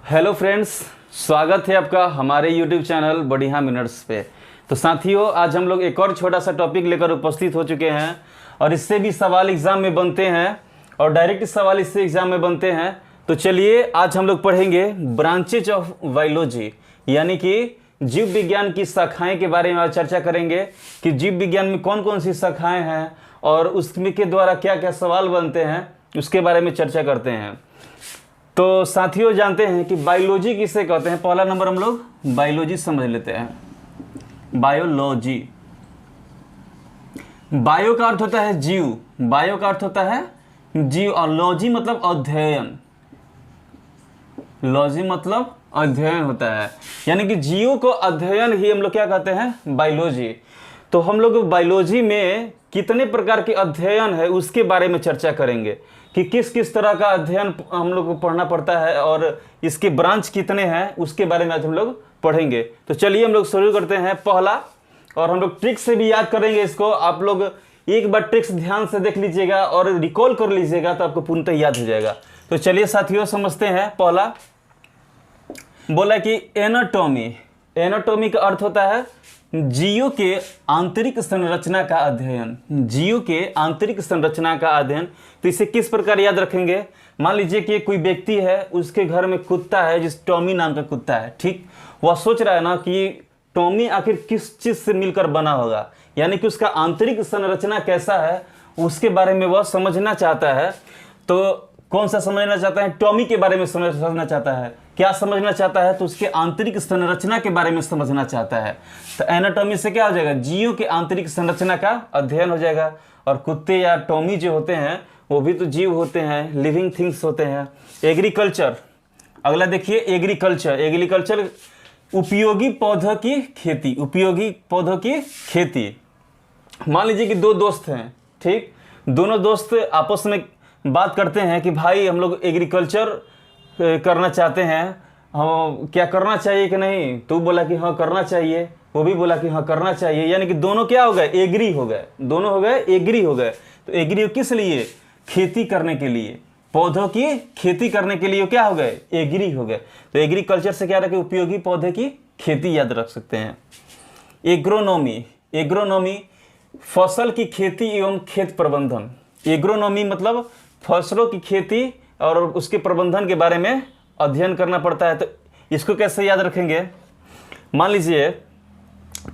Hello friends, स्वागत है आपका हमारे यूट्यूब चैनल बढ़िया मिनट्स पे। तो साथियों, आज हम लोग एक और छोटा सा टॉपिक लेकर उपस्थित हो चुके हैं और इससे भी सवाल एग्ज़ाम में बनते हैं और डायरेक्ट सवाल इससे एग्ज़ाम में बनते हैं। तो चलिए आज हम लोग पढ़ेंगे ब्रांचेज ऑफ बायोलॉजी, यानी कि जीव विज्ञान की शाखाएं के बारे में आज चर्चा करेंगे कि जीव विज्ञान में कौन कौन सी शाखाएं हैं और उसमें के द्वारा क्या क्या सवाल बनते हैं, उसके बारे में चर्चा करते हैं। तो साथियों, जानते हैं कि बायोलॉजी किसे कहते हैं। पहला नंबर हम लोग बायोलॉजी समझ लेते हैं। बायोलॉजी, बायो का अर्थ होता है जीव, बायो का अर्थ होता है जीव और लॉजी मतलब अध्ययन, लॉजी मतलब अध्ययन होता है, यानी कि जीवों को अध्ययन ही हम लोग क्या कहते हैं, बायोलॉजी। तो हम लोग बायोलॉजी में कितने प्रकार के अध्ययन है उसके बारे में चर्चा करेंगे कि किस किस तरह का अध्ययन हम लोग को पढ़ना पड़ता है और इसके ब्रांच कितने हैं उसके बारे में आज हम लोग पढ़ेंगे। तो चलिए हम लोग शुरू करते हैं पहला, और हम लोग ट्रिक्स से भी याद करेंगे इसको। आप लोग एक बार ट्रिक्स ध्यान से देख लीजिएगा और रिकॉल कर लीजिएगा तो आपको पूर्णतः याद हो जाएगा। तो चलिए साथियों समझते हैं। पहला बोला कि एनाटॉमी, एनाटॉमी का अर्थ होता है जीवों के आंतरिक संरचना का अध्ययन, जीवों के आंतरिक संरचना का अध्ययन। तो इसे किस प्रकार याद रखेंगे। मान लीजिए कि कोई व्यक्ति है, उसके घर में कुत्ता है जिस टॉमी नाम का कुत्ता है, ठीक। वह सोच रहा है ना कि टॉमी आखिर किस चीज़ से मिलकर बना होगा, यानी कि उसका आंतरिक संरचना कैसा है उसके बारे में वह समझना चाहता है। तो कौन सा समझना चाहता है, टॉमी के बारे में समझना चाहता है। क्या समझना चाहता है, तो उसके आंतरिक संरचना के बारे में समझना चाहता है। तो एनाटॉमी से क्या हो जाएगा, जीवों के आंतरिक संरचना का अध्ययन हो जाएगा। और कुत्ते या टॉमी जो होते हैं वो भी तो जीव होते हैं, लिविंग थिंग्स होते हैं। एग्रीकल्चर, अगला देखिए एग्रीकल्चर, एग्रीकल्चर उपयोगी पौधों की खेती, उपयोगी पौधों की खेती। मान लीजिए कि दो दोस्त हैं, ठीक। दोनों दोस्त आपस में बात करते हैं कि भाई हम लोग एग्रीकल्चर करना चाहते हैं, हम क्या करना चाहिए कि नहीं। तो बोला कि हाँ करना चाहिए, वो भी बोला कि हाँ करना चाहिए, यानी कि दोनों क्या हो गए, एग्री हो गए, दोनों हो गए एग्री हो गए। तो एग्री किस लिए, खेती करने के लिए, पौधों की खेती करने के लिए क्या हो गए, एग्री हो गए। तो एग्रीकल्चर से क्या रखे, उपयोगी पौधे की खेती याद रख सकते हैं। एग्रोनॉमी, एग्रोनॉमी फसल की खेती एवं खेत प्रबंधन। एग्रोनॉमी मतलब फसलों की खेती और उसके प्रबंधन के बारे में अध्ययन करना पड़ता है। तो इसको कैसे याद रखेंगे। मान लीजिए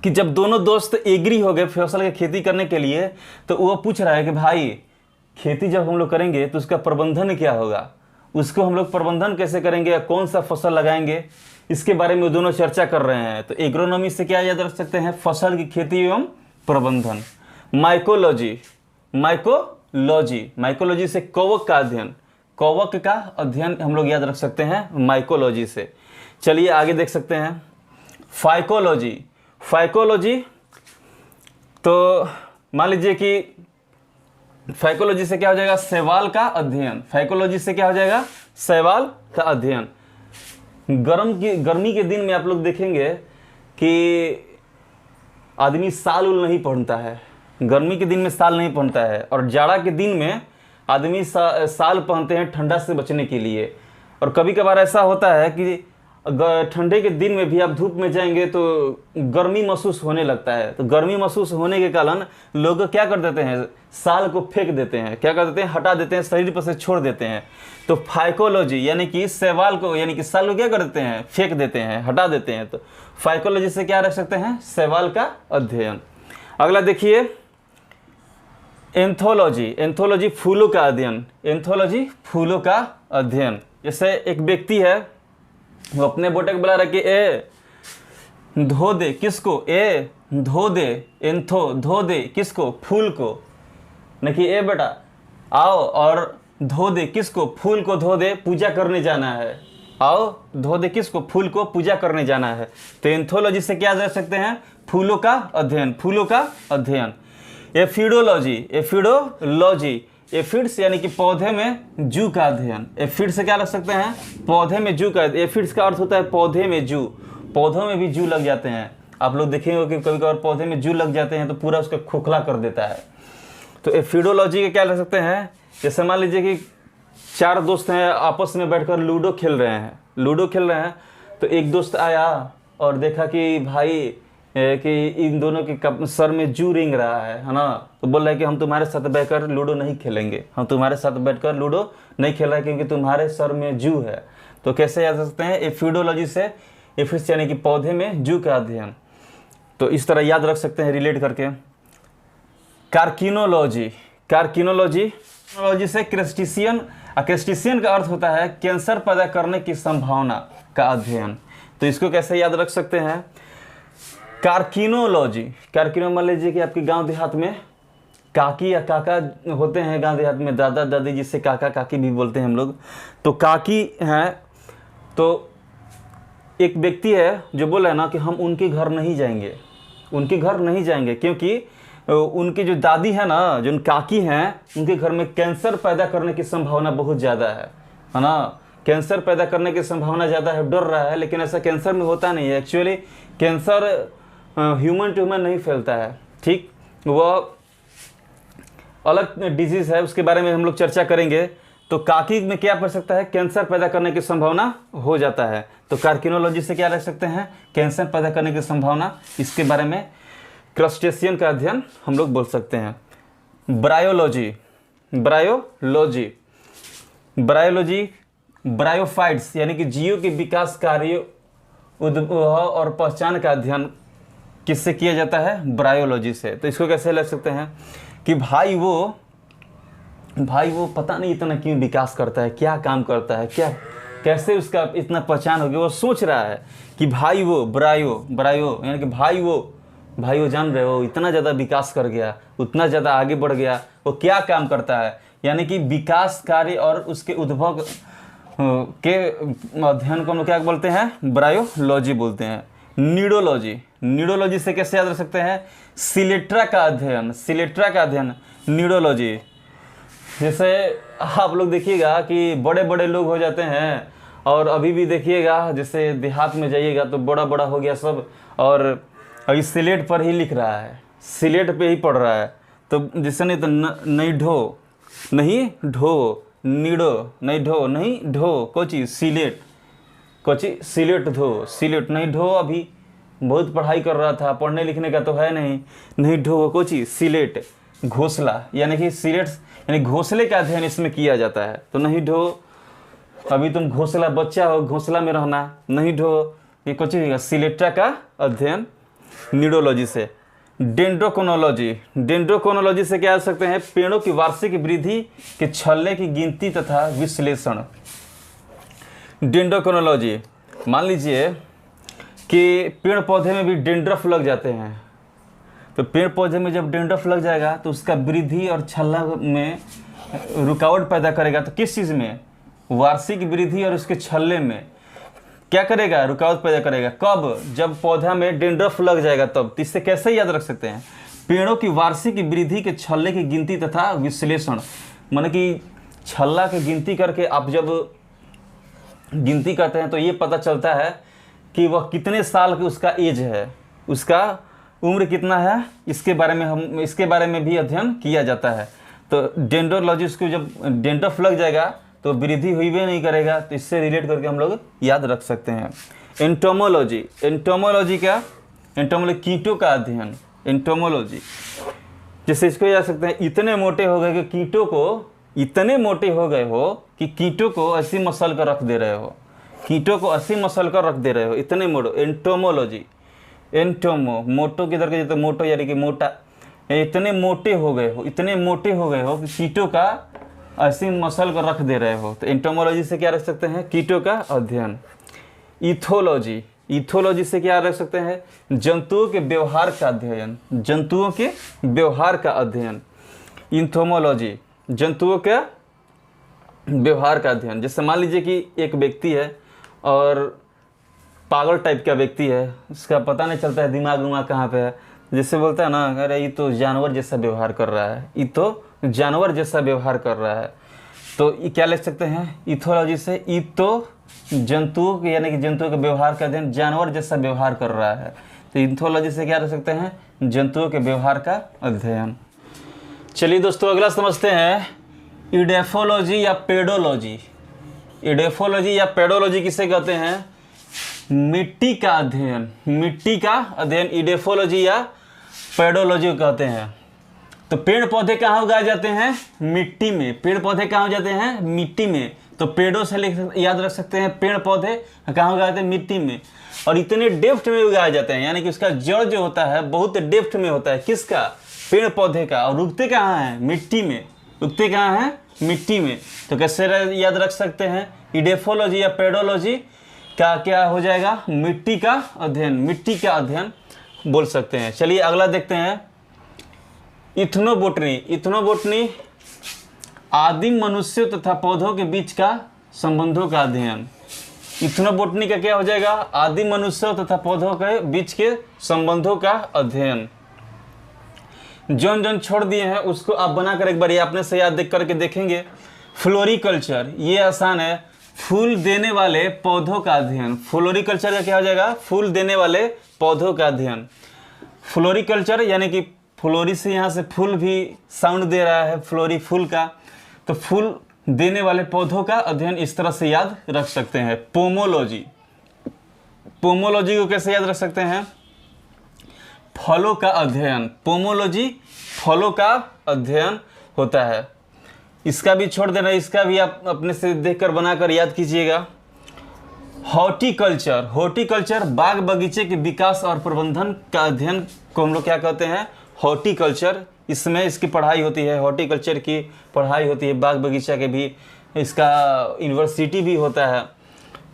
कि जब दोनों दोस्त एग्री हो गए फसल की खेती करने के लिए, तो वो पूछ रहा है कि भाई खेती जब हम लोग करेंगे तो उसका प्रबंधन क्या होगा, उसको हम लोग प्रबंधन कैसे करेंगे या कौन सा फसल लगाएंगे, इसके बारे में वो दोनों चर्चा कर रहे हैं। तो एग्रोनॉमी से क्या याद रख सकते हैं, फसल की खेती एवं प्रबंधन। माइकोलॉजी, माइकोलॉजी, माइकोलॉजी से कवक का अध्ययन, कवक का अध्ययन हम लोग याद रख सकते हैं माइकोलॉजी से। चलिए आगे देख सकते हैं फाइकोलॉजी, फाइकोलॉजी तो मान लीजिए कि फाइकोलॉजी से क्या हो जाएगा, शैवाल का अध्ययन। फाइकोलॉजी से क्या हो जाएगा, शैवाल का अध्ययन। गर्मी के दिन में आप लोग देखेंगे कि आदमी साल उल नहीं पहनता है, गर्मी के दिन में साल नहीं पहनता है, और जाड़ा के दिन में आदमी साल पहनते हैं ठंडा से बचने के लिए। और कभी कभार ऐसा होता है कि ठंडे के दिन में भी आप धूप में जाएंगे तो गर्मी महसूस होने लगता है। तो गर्मी महसूस होने के कारण लोग क्या कर देते हैं, साल को फेंक देते हैं, क्या कर देते हैं, हटा देते हैं, शरीर पर से छोड़ देते हैं। तो फाइकोलॉजी यानी कि शैवाल को, यानी कि साल को क्या कर देते हैं, फेंक देते हैं, हटा देते हैं। तो फाइकोलॉजी से क्या रख सकते हैं, शैवाल का अध्ययन। अगला देखिए एंथोलॉजी, एंथोलॉजी फूलों का अध्ययन, एंथोलॉजी फूलों का अध्ययन। जैसे एक व्यक्ति है, वो अपने बेटे को बुला रहा कि ए धो दे, किसको, ए धो दे, एंथो धो दे किसको, फूल को, न कि ए बेटा आओ और धो दे किसको, फूल को धो दे, पूजा करने जाना है, आओ धो दे किसको, फूल को पूजा करने जाना है। तो एंथोलॉजी से क्या कर सकते हैं, फूलों का अध्ययन, फूलों का अध्ययन। एफिडोलॉजी, एफिडोलॉजी एफिड्स यानी कि पौधे में जू का अध्ययन। एफिड से क्या रख सकते हैं, पौधे में जू का। एफिड्स का अर्थ होता है पौधे में जू, पौधों में भी जू लग जाते हैं। आप लोग देखेंगे कि कभी कभार पौधे में जू लग जाते हैं तो पूरा उसका खोखला कर देता है। तो एफिडोलॉजी के क्या रख सकते हैं, जैसे मान लीजिए कि चार दोस्त हैं, आपस में बैठकर लूडो खेल रहे हैं। तो एक दोस्त आया और देखा कि भाई कि इन दोनों के सर में जू रेंग रहा है ना। तो बोल रहा है कि हम तुम्हारे साथ बैठकर लूडो नहीं खेलेंगे, हम तुम्हारे साथ बैठकर लूडो नहीं खेल रहे क्योंकि तुम्हारे सर में जू है। तो कैसे याद रख सकते हैं? एफिडोलॉजी से, एफिड्स यानी कि पौधे में जू का अध्ययन। तो इस तरह याद रख सकते हैं रिलेट करके। कार्किनोलॉजी से क्रेस्टिसियन, क्रेस्टिसियन का अर्थ होता है कैंसर पैदा करने की संभावना का अध्ययन। तो इसको कैसे याद रख सकते हैं? कार्किनो मान लीजिए कि आपके गांव देहात में काकी या काका होते हैं, गांव देहात में दादा दादी जिससे काका काकी भी बोलते हैं हम लोग। तो काकी हैं, तो एक व्यक्ति है जो बोला है ना कि हम उनके घर नहीं जाएंगे क्योंकि उनकी जो दादी है ना, जो काकी हैं, उनके घर में कैंसर पैदा करने की संभावना बहुत ज़्यादा है ना। कैंसर पैदा करने की संभावना ज़्यादा है, डर रहा है, लेकिन ऐसा कैंसर में होता नहीं है। Actually cancer human to human नहीं फैलता है, ठीक, वह अलग डिजीज़ है, उसके बारे में हम लोग चर्चा करेंगे। तो काकी में क्या पड़ सकता है? कैंसर पैदा करने की संभावना हो जाता है। तो कार्किनोलॉजी से क्या रख सकते हैं? कैंसर पैदा करने की संभावना, इसके बारे में क्रस्टेशियन का अध्ययन हम लोग बोल सकते हैं। ब्रायोलॉजी ब्रायोफाइट्स यानी कि जीवों के विकास कार्य, उद्भव और पहचान का अध्ययन किससे किया जाता है? ब्रायोलॉजी से। तो इसको कैसे लग सकते हैं कि भाई वो पता नहीं इतना क्यों विकास करता है, क्या काम करता है, क्या कैसे उसका इतना पहचान हो गया। वो सोच रहा है कि भाई वो ब्रायो यानी कि भाई वो जान रहे हो, इतना ज़्यादा विकास कर गया, उतना ज़्यादा आगे बढ़ गया, वो क्या काम करता है। यानी कि विकास कार्य और उसके उद्भव के अध्ययन को हम लोग क्या बोलते हैं? ब्रायोलॉजी बोलते हैं। नीडोलॉजी से कैसे याद रख सकते हैं? सिलेट्रा का अध्ययन नीडोलॉजी। जैसे आप लोग देखिएगा कि बड़े बड़े लोग हो जाते हैं, और अभी भी देखिएगा जैसे देहात में जाइएगा तो बड़ा बड़ा हो गया सब, और अभी स्लेट पर ही लिख रहा है, स्लेट पे ही पढ़ रहा है। तो जैसे नहीं तो नहीं ढो कोची सिलेट नहीं ढो। अभी बहुत पढ़ाई कर रहा था, पढ़ने लिखने का तो है नहीं ढो कोची सिलेट, घोंसला यानी कि सिलेट यानी घोंसले का अध्ययन इसमें किया जाता है। तो नहीं ढो, अभी तुम घोंसला बच्चा हो, घोंसला में रहना, नहीं ढो, ये कुछ सिलेट्रा का अध्ययन नीडोलॉजी से। डेंड्रोकोनोलॉजी से क्या आ सकते हैं? पेड़ों की वार्षिक वृद्धि के छल्ले की गिनती तथा विश्लेषण। डेंड्रोकोनोलॉजी, मान लीजिए कि पेड़ पौधे में भी डेंड्रफ लग जाते हैं। तो पेड़ पौधे में जब डेंड्रफ लग जाएगा तो उसका वृद्धि और छल्ला में रुकावट पैदा करेगा। तो किस चीज़ में? वार्षिक वृद्धि और उसके छल्ले में क्या करेगा? रुकावट पैदा करेगा। कब? जब पौधा में डेंड्रफ लग जाएगा तब। तो इससे कैसे याद रख सकते हैं? पेड़ों की वार्षिक वृद्धि के छल्ले की गिनती तथा विश्लेषण, माने कि छल्ला की गिनती करके आप जब गिनती करते हैं तो ये पता चलता है कि वह कितने साल की उसका एज है, उसका उम्र कितना है, इसके बारे में भी अध्ययन किया जाता है। तो डेंड्रोलॉजिस्ट को जब डेंड्रफ लग जाएगा तो वृद्धि हुई भी नहीं करेगा। तो इससे रिलेट करके हम लोग याद रख सकते हैं। एंटोमोलॉजी क्या? एंटोमोलॉजी कीटों का अध्ययन। एंटोमोलॉजी जैसे इसको याद सकते हैं, इतने मोटे हो गए कि कीटों को ऐसी मसल कर रख दे रहे हो, इतने मोटो। एंटोमोलॉजी, मोटो किधर के तो मोटो यानी कि मोटा, इतने मोटे हो गए हो कि कीटों का ऐसी मसल को रख दे रहे हो। तो एंटोमोलॉजी से क्या रख सकते हैं? कीटों का अध्ययन। इथोलॉजी से क्या रख सकते हैं? जंतुओं के व्यवहार का अध्ययन। इंथोमोलॉजी, जंतुओं के व्यवहार का अध्ययन। जैसे मान लीजिए कि एक व्यक्ति है और पागल टाइप का व्यक्ति है, उसका पता नहीं चलता है दिमाग कहाँ पे है। जैसे बोलता है ना, अरे ये तो जानवर जैसा व्यवहार कर रहा है, तो ये क्या लिख सकते हैं? इथोलॉजी से जंतुओं के यानी कि जंतुओं के व्यवहार का अध्ययन, जानवर जैसा व्यवहार कर रहा है। तो इथोलॉजी से क्या रख सकते हैं? जंतुओं के व्यवहार का अध्ययन। चलिए दोस्तों अगला समझते हैं इडेफोलॉजी या पेडोलॉजी। इडेफोलॉजी या पेडोलॉजी किसे कहते हैं? मिट्टी का अध्ययन, मिट्टी का अध्ययन इडेफोलॉजी या पेडोलॉजी को कहते हैं। तो पेड़ पौधे कहाँ उगाए जाते हैं? मिट्टी में। पेड़ पौधे कहाँ हो जाते हैं? मिट्टी में। तो पेड़ों से याद रख सकते हैं, पेड़ पौधे कहाँ उगाए जाते हैं? मिट्टी में। और इतने डेप्थ में उगाए जाते हैं, यानी कि उसका जड़ जो होता है बहुत डेप्थ में होता है। किसका? पेड़ पौधे का। और उगते कहाँ हैं? मिट्टी में। उगते कहाँ हैं? मिट्टी में। तो कैसे याद रख सकते हैं? इडेफोलॉजी या पेडोलॉजी का क्या हो जाएगा? मिट्टी का अध्ययन, मिट्टी का अध्ययन बोल सकते हैं। चलिए अगला देखते हैं, इथनोबोटनी। इथनोबोटनी आदिम मनुष्यों तथा पौधों के बीच का संबंधों का अध्ययन। इथनोबोटनी का क्या हो जाएगा? आदिम मनुष्यों तथा पौधों के बीच के संबंधों का अध्ययन। जौन जौन छोड़ दिए हैं उसको आप बनाकर एक बार ये अपने से याद देख करके देखेंगे। फ्लोरिकल्चर, ये आसान है, फूल देने वाले पौधों का अध्ययन। फ्लोरिकल्चर का क्या हो जाएगा? फूल देने वाले पौधों का अध्ययन। फ्लोरिकल्चर यानी कि फ्लोरी से यहाँ से फूल भी साउंड दे रहा है, फ्लोरी फूल का, तो फूल देने वाले पौधों का अध्ययन इस तरह से याद रख सकते हैं। पोमोलॉजी, पोमोलॉजी को कैसे याद रख सकते हैं? फलों का अध्ययन। पोमोलॉजी फलों का अध्ययन होता है। इसका भी छोड़ देना, इसका भी आप अपने से देखकर बनाकर याद कीजिएगा। हॉर्टिकल्चर, हॉर्टिकल्चर बाग बगीचे के विकास और प्रबंधन का अध्ययन को हम लोग क्या कहते हैं? हॉर्टिकल्चर। इसमें इसकी पढ़ाई होती है, हॉर्टिकल्चर की पढ़ाई होती है, बाग बगीचा के भी, इसका यूनिवर्सिटी भी होता है।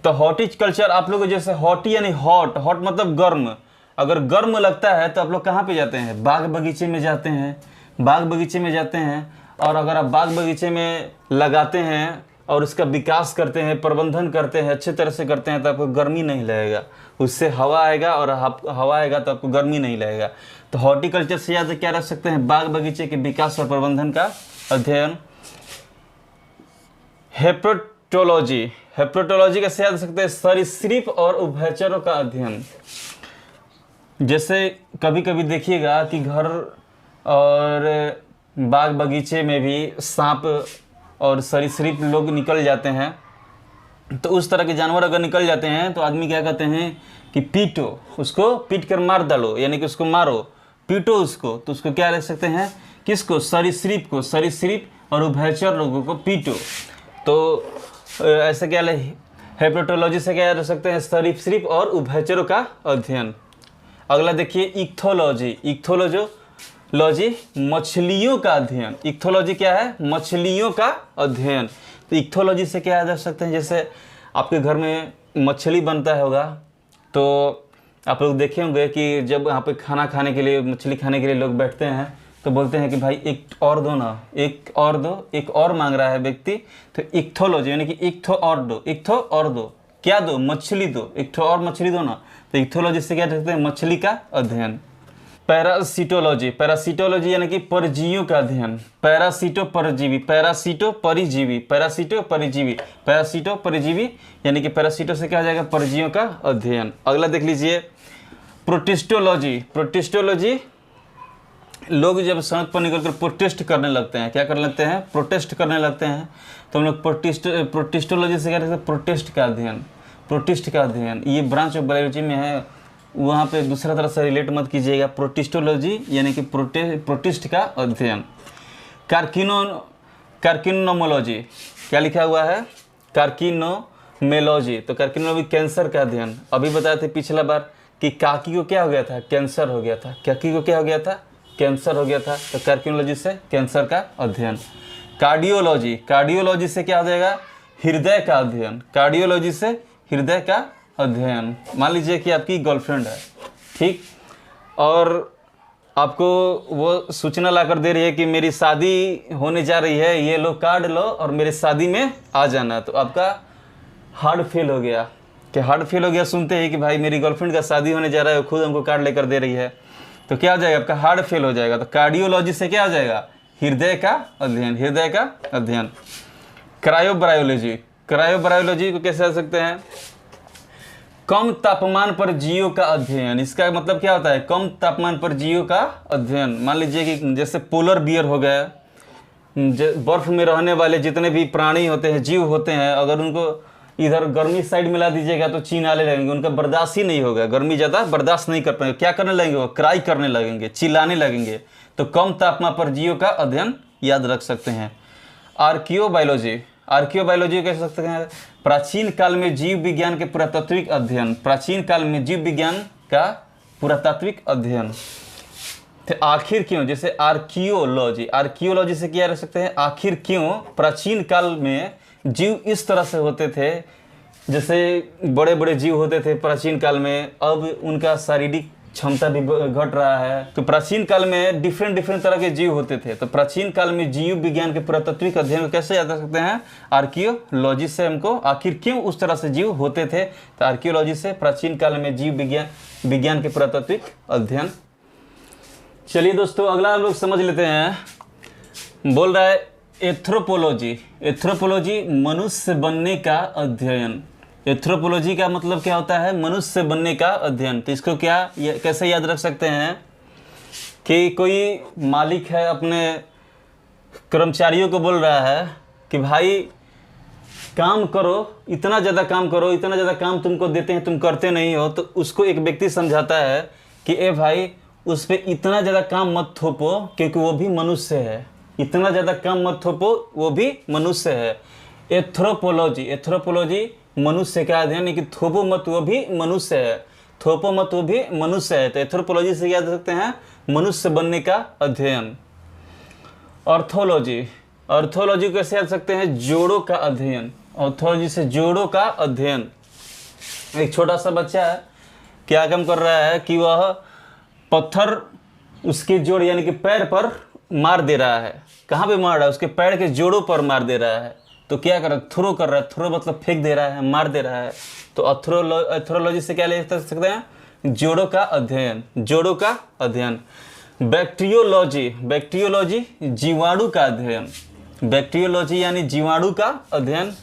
तो हॉर्टिकल्चर आप लोग जैसे हॉटी यानी हॉट, हॉट मतलब गर्म, अगर गर्म लगता है तो आप लोग कहाँ पे जाते हैं? बाग बगीचे में जाते हैं, बाग बगीचे में जाते हैं। और अगर आप बाग बगीचे में लगाते हैं और उसका विकास करते हैं, प्रबंधन करते हैं, अच्छे तरह से करते हैं, तो आपको गर्मी नहीं लगेगा, उससे हवा आएगा, और हवा आएगा तो आपको गर्मी नहीं लगेगा। तो हॉर्टिकल्चर से याद क्या रख सकते हैं? बाग बगीचे के विकास और प्रबंधन का अध्ययन। हेप्रोटोलॉजी, हेप्रोटोलॉजी कैसे याद रख सकते हैं? सरीसृप और उभयचरों का अध्ययन। जैसे कभी कभी देखिएगा कि घर और बाग बगीचे में भी सांप और सरीसृप लोग निकल जाते हैं। तो उस तरह के जानवर अगर निकल जाते हैं तो आदमी क्या कहते हैं कि पीटो, उसको पीट कर मार डालो, यानी कि उसको मारो, पीटो उसको। तो उसको क्या रख सकते हैं? किसको? सरीसृप को, सरीसृप और उभयचर लोगों को पीटो। तो ऐसे क्या हेप्रोटोलॉजी से क्या रख सकते हैं? सरीसृप और उभयचरों का अध्ययन। अगला देखिए, इक्थोलॉजी। इक्थोलॉजी मछलियों का अध्ययन। इक्थोलॉजी क्या है? मछलियों का अध्ययन। तो इक्थोलॉजी से क्या याद रख सकते हैं? जैसे आपके घर में मछली बनता है होगा, तो आप लोग देखे होंगे कि जब यहाँ पे खाना खाने के लिए, मछली खाने के लिए लोग बैठते हैं तो बोलते हैं कि भाई एक और दो ना, एक और दो, एक और मांग रहा है व्यक्ति। तो इक्थोलॉजी यानी कि एक थो और दो, एक थो और दो, क्या दो? मछली दो, एक थो और मछली दो ना। तो इक्थोलॉजी से क्या रखते हैं? मछली का अध्ययन। पैरासिटोलॉजी, पैरासिटोलॉजी यानी कि परजीवियों का अध्ययन। पैरासिटो परजीवी, पैरासिटो परिजीवी, पैरासिटो परिजीवी, पैरासिटो परिजीवी यानी कि पैरासिटो से क्या हो जाएगा? परजीवियों का अध्ययन। अगला देख लीजिए, प्रोटिस्टोलॉजी। प्रोटिस्टोलॉजी लोग जब सड़क पर निकलकर प्रोटेस्ट करने लगते हैं, क्या करने लगते हैं? प्रोटेस्ट करने लगते हैं। तो हम लोग प्रोटिस्टोलॉजी से क्या कहते हैं? प्रोटेस्ट का अध्ययन, प्रोटेस्ट का अध्ययन। ये ब्रांच ऑफ बायोलॉजी में है, वहाँ पे दूसरा तरह से रिलेट मत कीजिएगा। प्रोटिस्टोलॉजी यानी कि प्रोटिस्ट का अध्ययन। कार्किनोमोलॉजी, क्या लिखा हुआ है? कार्किनोमेलॉजी। तो कार्किनोमोलॉजी कैंसर का अध्ययन। अभी बताए थे पिछला बार कि काकी को क्या हो गया था? कैंसर हो गया था। काकी को क्या हो गया था? कैंसर हो गया था। तो कार्किनोलॉजी से कैंसर का अध्ययन। कार्डियोलॉजी, कार्डियोलॉजी से क्या हो जाएगा? हृदय का अध्ययन। कार्डियोलॉजी से हृदय का अध्ययन। मान लीजिए कि आपकी गर्लफ्रेंड है, ठीक, और आपको वो सूचना लाकर दे रही है कि मेरी शादी होने जा रही है, ये लो कार्ड लो और मेरे शादी में आ जाना। तो आपका हार्ट फेल हो गया। क्या हार्ट फेल हो गया सुनते ही कि भाई मेरी गर्लफ्रेंड का शादी होने जा रहा है, खुद हमको कार्ड लेकर दे रही है, तो क्या हो जाएगा? आपका हार्ट फेल हो जाएगा। तो कार्डियोलॉजी से क्या हो जाएगा? हृदय का अध्ययन, हृदय का अध्ययन। क्रायोबायोलॉजी, क्रायोबायोलॉजी को कैसे आ सकते हैं? कम तापमान पर जीवों का अध्ययन। इसका मतलब क्या होता है? कम तापमान पर जीवों का अध्ययन। मान लीजिए कि जैसे पोलर बियर हो गया, बर्फ में रहने वाले जितने भी प्राणी होते हैं, जीव होते हैं, अगर उनको इधर गर्मी साइड मिला दीजिएगा तो चीनाने लगेंगे, उनका बर्दाश्त ही नहीं होगा, गर्मी ज़्यादा बर्दाश्त नहीं कर पाएंगे। क्या करने लगेंगे? वो क्राई करने लगेंगे, चिल्लाने लगेंगे। तो कम तापमान पर जीवों का अध्ययन याद रख सकते हैं। आर्कियोबायोलॉजी, आर्कियोबायोलॉजी कह सकते हैं प्राचीन काल में जीव विज्ञान के पुरातात्विक अध्ययन, प्राचीन काल में जीव विज्ञान का पुरातात्विक अध्ययन। तो आखिर क्यों, जैसे आर्कियोलॉजी, आर्कियोलॉजी से क्या रख सकते हैं? आखिर क्यों प्राचीन काल में जीव इस तरह से होते थे, जैसे बड़े बड़े जीव होते थे प्राचीन काल में, अब उनका शारीरिक क्षमता भी घट रहा है। तो प्राचीन काल में डिफरेंट तरह के जीव होते थे। तो प्राचीन काल में जीव विज्ञान के पुरातात्विक अध्ययन को कैसे याद रख सकते हैं? आर्कियोलॉजी से हमको आखिर क्यों उस तरह से जीव होते थे, तो आर्कियोलॉजी से प्राचीन काल में जीव विज्ञान के पुरातात्विक अध्ययन। चलिए दोस्तों, अगला हम लोग समझ लेते हैं। बोल रहा है एथ्रोपोलॉजी, एथ्रोपोलॉजी मनुष्य बनने का अध्ययन। एथ्रोपोलॉजी का मतलब क्या होता है? मनुष्य बनने का अध्ययन। तो इसको कैसे याद रख सकते हैं कि कोई मालिक है, अपने कर्मचारियों को बोल रहा है कि भाई काम करो, इतना ज़्यादा काम करो, इतना ज़्यादा काम तुमको देते हैं, तुम करते नहीं हो। तो उसको एक व्यक्ति समझाता है कि ए भाई, उस पर इतना ज़्यादा काम मत थोपो, क्योंकि वो भी मनुष्य है। इतना ज़्यादा काम मत थोपो, वो भी मनुष्य है। एथ्रोपोलॉजी, एथ्रोपोलॉजी मनुष्य का अध्ययन है कि थोपो मत, वो भी मनुष्य है, थोपो मत, वो भी मनुष्य है। तो एथ्रोपोलॉजी से क्या कह सकते हैं? मनुष्य बनने का अध्ययन। ऑर्थोलॉजी, ऑर्थोलॉजी कैसे याद सकते हैं? जोड़ों का अध्ययन। ऑर्थोलॉजी से जोड़ों का अध्ययन। एक छोटा सा बच्चा है, क्या काम कर रहा है कि वह पत्थर उसके जोड़ यानी कि पैर पर मार दे रहा है। कहाँ पे मार रहा है? उसके पैर के जोड़ों पर मार दे रहा है। तो क्या कर रहा है? थ्रो कर रहा है। थ्रो मतलब फेंक दे रहा है, मार दे रहा है। तो एथ्रोलॉजी से क्या ले सकते हैं? जोड़ों का अध्ययन, जोड़ों का अध्ययन। बैक्टीरियोलॉजी, बैक्टीरियोलॉजी जीवाणु का अध्ययन। बैक्टीरियोलॉजी यानी जीवाणु का अध्ययन।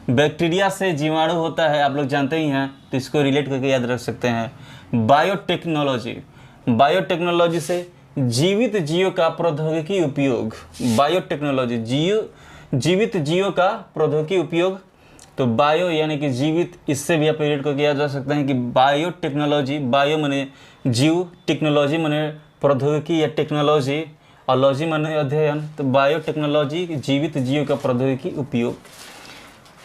बैक्टीरिया से जीवाणु होता है, आप लोग जानते ही हैं, तो इसको रिलेट करके याद रख सकते हैं। बायोटेक्नोलॉजी, बायोटेक्नोलॉजी से जीवित जीवों का प्रौद्योगिकी उपयोग। बायोटेक्नोलॉजी जीवित जीवों का प्रौद्योगिकी उपयोग। तो बायो यानी कि जीवित, इससे भी आप रिलेट करके याद रख सकते हैं कि बायोटेक्नोलॉजी, बायो माने जीव, टेक्नोलॉजी माने प्रौद्योगिकी या टेक्नोलॉजी, और लॉजी माने अध्ययन। तो बायोटेक्नोलॉजी जीवित जीवों का प्रौद्योगिकी उपयोग।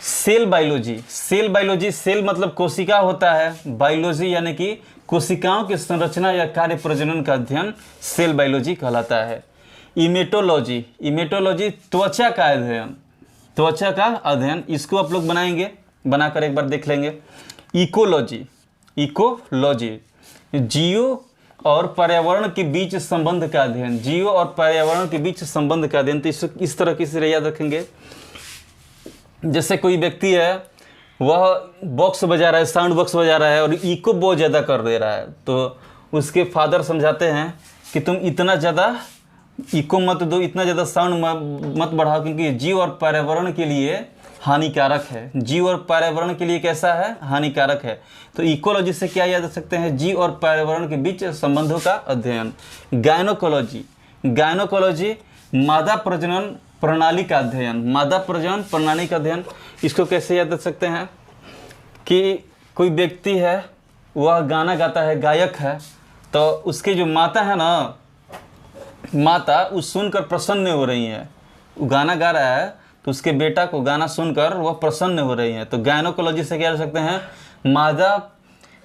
Cell biology, cell biology, cell मतलब कोशिका होता है, बायोलॉजी यानी कि कोशिकाओं की संरचना या कार्य प्रजनन का अध्ययन सेल बायोलॉजी कहलाता है। इमेटोलॉजी, इमेटोलॉजी त्वचा का अध्ययन, त्वचा का अध्ययन। इसको आप लोग बनाएंगे, बनाकर एक बार देख लेंगे। इकोलॉजी, इकोलॉजी जीव और पर्यावरण के बीच संबंध का अध्ययन, जीव और पर्यावरण के बीच संबंध का अध्ययन। तो इस तरह से याद रखेंगे। जैसे कोई व्यक्ति है, वह बॉक्स बजा रहा है, साउंड बॉक्स बजा रहा है और इको बहुत ज़्यादा कर दे रहा है, तो उसके फादर समझाते हैं कि तुम इतना ज़्यादा इको मत दो, इतना ज़्यादा साउंड मत बढ़ाओ, क्योंकि जीव और पर्यावरण के लिए हानिकारक है। जीव और पर्यावरण के लिए कैसा है? हानिकारक है। तो इकोलॉजी से क्या याद रख सकते हैं? जीव और पर्यावरण के बीच संबंधों का अध्ययन। गायनोकोलॉजी, गायनोकोलॉजी मादा प्रजनन प्रणाली का अध्ययन, मादा प्रजनन प्रणाली का अध्ययन। इसको कैसे याद रख सकते हैं कि कोई व्यक्ति है, वह गाना गाता है, गायक है, तो उसकी जो माता है ना, माता उस सुनकर प्रसन्न हो रही है। वो गाना गा रहा है तो उसके बेटा को गाना सुनकर वह प्रसन्न हो रही है। तो गायनोकोलॉजी से क्या कर सकते हैं? मादा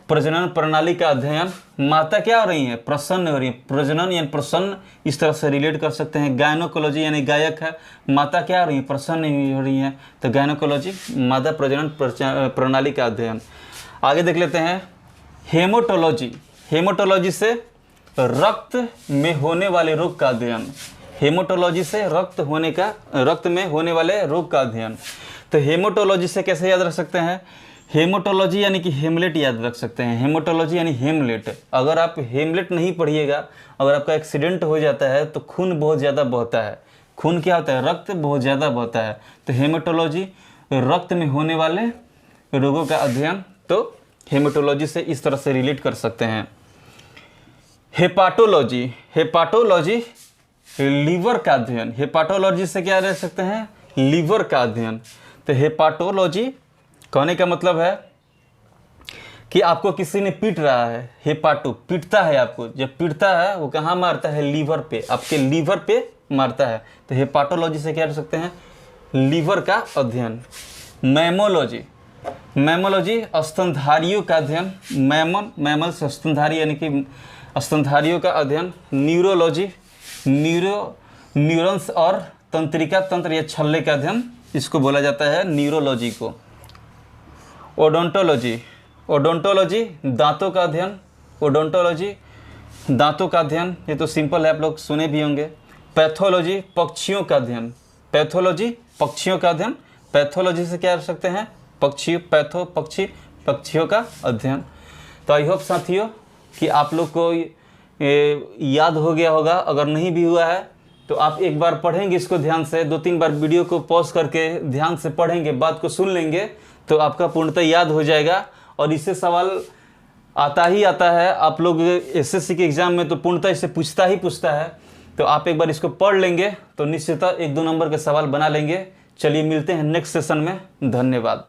प्रजनन प्रणाली का अध्ययन। माता क्या हो रही है? प्रसन्न हो रही है। प्रजनन यानी प्रसन्न, इस तरह से रिलेट कर सकते हैं। गायनोकोलॉजी यानी गायक है, माता क्या हो रही है? प्रसन्न हो रही है। तो गायनोकोलॉजी मादा प्रजनन प्रणाली का अध्ययन। आगे देख लेते हैं हेमोटोलॉजी, हेमोटोलॉजी से रक्त में होने वाले रोग का अध्ययन। हेमोटोलॉजी से रक्त में होने वाले रोग का अध्ययन। तो हेमोटोलॉजी से कैसे याद रख सकते हैं? हेमोटोलॉजी यानी कि हेमलेट याद रख सकते हैं। हेमोटोलॉजी यानी हेमलेट। अगर आप हेमलेट नहीं पढ़िएगा, अगर आपका एक्सीडेंट हो जाता है तो खून बहुत ज़्यादा बहता है। खून क्या होता है? रक्त बहुत ज़्यादा बहता है। तो हेमोटोलॉजी रक्त में होने वाले रोगों का अध्ययन। तो हेमोटोलॉजी से इस तरह से रिलेट कर सकते हैं। हेपाटोलॉजी, हेपाटोलॉजी लीवर का अध्ययन। हेपाटोलॉजी से क्या रह सकते हैं? लीवर का अध्ययन। तो हेपाटोलॉजी कहने का मतलब है कि आपको किसी ने पीट रहा है, हेपाटो पीटता है आपको, जब पीटता है वो कहाँ मारता है? लीवर पे, आपके लीवर पे मारता है। तो हेपाटोलॉजी से क्या रह सकते हैं? लीवर का अध्ययन। मैमोलॉजी, मैमोलॉजी स्तनधारियों का अध्ययन। मैमल्स स्तनधारी यानी कि स्तनधारियों का अध्ययन। न्यूरोलॉजी, न्यूरॉन्स और तंत्रिका तंत्र या छल्ले का अध्ययन, इसको बोला जाता है न्यूरोलॉजी को। ओडोंटोलॉजी, ओडोंटोलॉजी दांतों का अध्ययन। ओडोंटोलॉजी दांतों का अध्ययन, ये तो सिंपल है, आप लोग सुने भी होंगे। पैथोलॉजी पक्षियों का अध्ययन। पैथोलॉजी पक्षियों का अध्ययन। पैथोलॉजी से क्या कर सकते हैं? पक्षी, पैथो पक्षी, पक्षियों का अध्ययन। तो आई होप साथियों कि आप लोग को याद हो गया होगा। अगर नहीं भी हुआ है तो आप एक बार पढ़ेंगे इसको ध्यान से, 2-3 बार वीडियो को पॉज करके ध्यान से पढ़ेंगे, बात को सुन लेंगे तो आपका पूर्णतः याद हो जाएगा। और इससे सवाल आता ही आता है, आप लोग एसएससी के एग्ज़ाम में तो पूर्णतः इससे पूछता है। तो आप एक बार इसको पढ़ लेंगे तो निश्चितः 1-2 नंबर के सवाल बना लेंगे। चलिए मिलते हैं नेक्स्ट सेशन में। धन्यवाद।